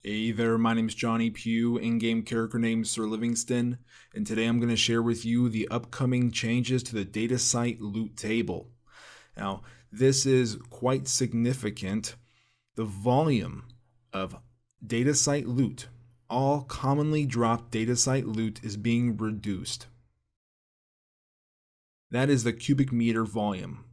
Hey there, my name is Johnny Pugh, in-game character name Sir Livingston, and today I'm going to share with you the upcoming changes to the data site loot table. Now, this is quite significant. The volume of data site loot, all commonly dropped data site loot, is being reduced. That is the cubic meter volume.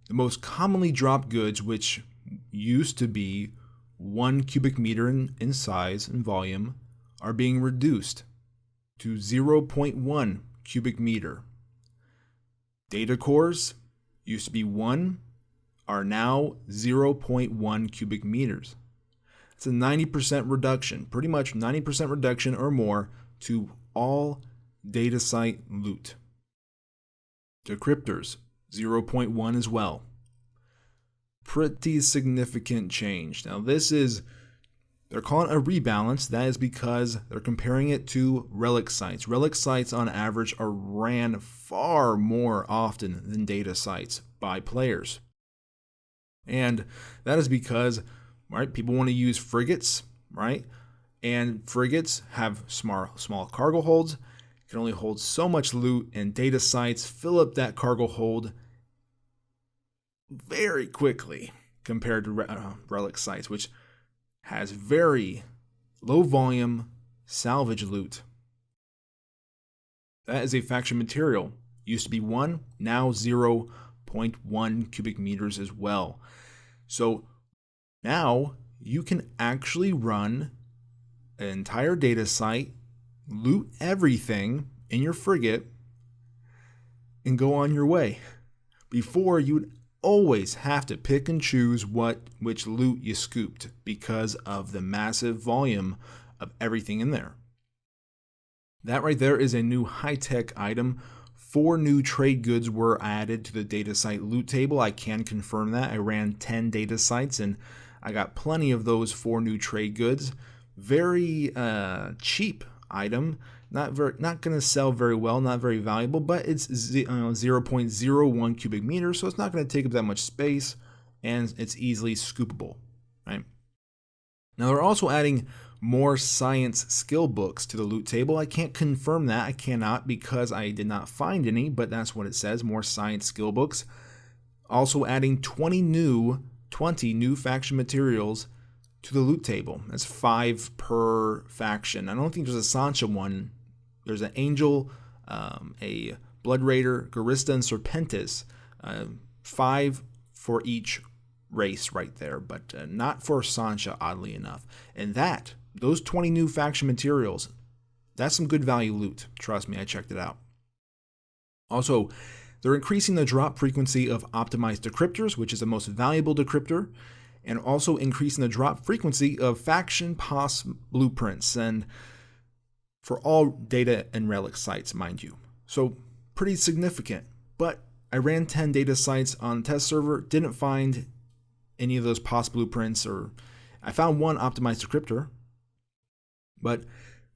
The most commonly dropped goods, which used to be 1 cubic meter in size and volume, are being reduced to 0.1 cubic meter. Data cores used to be 1, are now 0.1 cubic meters. It's a 90% reduction, pretty much 90% reduction or more to all data site loot. Decryptors, 0.1 as well. Pretty significant change. Now they're calling it a rebalance. That is because they're comparing it to relic sites. Relic sites on average are ran far more often than data sites by players. And that is because, right, people want to use frigates, right? And frigates have small cargo holds, can only hold so much loot, and data sites fill up that cargo hold very quickly compared to relic sites, which has very low volume salvage loot. That is a faction material. Used to be 1, now 0.1 cubic meters as well. So now you can actually run an entire data site, loot everything in your frigate, and go on your way. Before, you would always have to pick and choose which loot you scooped because of the massive volume of everything in there. That right there is a new high-tech item. 4 new trade goods were added to the data site loot table. I can confirm that. I ran 10 data sites and I got plenty of those 4 new trade goods. Very cheap item. Not going to sell very well, not very valuable, but it's 0.01 cubic meters, so it's not going to take up that much space, and it's easily scoopable, right? Now they're also adding more science skill books to the loot table. I can't confirm that. I cannot because I did not find any, but that's what it says, more science skill books. Also adding 20 new faction materials to the loot table. That's 5 per faction. I don't think there's a Sancha one. There's an Angel, a Blood Raider, Garista, and Serpentis. 5 for each race right there, but not for Sancha, oddly enough. And those 20 new faction materials, that's some good value loot. Trust me, I checked it out. Also, they're increasing the drop frequency of optimized decryptors, which is the most valuable decryptor, and also increasing the drop frequency of faction POS blueprints, and for all data and relic sites, mind you. So pretty significant. But I ran 10 data sites on the test server, didn't find any of those POS blueprints, or I found one optimized decryptor. But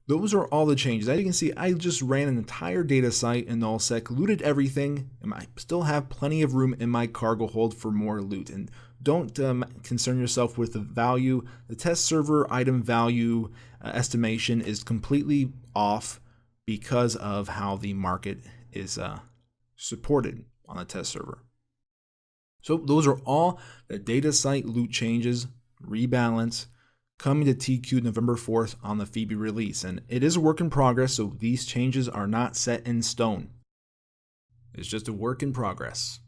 those are all the changes. As you can see, I just ran an entire data site in nullsec, looted everything, and I still have plenty of room in my cargo hold for more loot. And don't concern yourself with the value. The test server item value estimation is completely off because of how the market is supported on the test server. So those are all the data site loot changes, rebalance, coming to TQ November 4th on the Phoebe release. And it is a work in progress, so these changes are not set in stone. It's just a work in progress.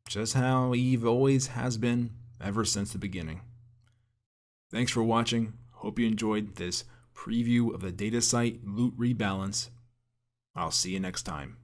Just how EVE always has been ever since the beginning. Thanks for watching. Hope you enjoyed this preview of the data site loot rebalance. I'll see you next time.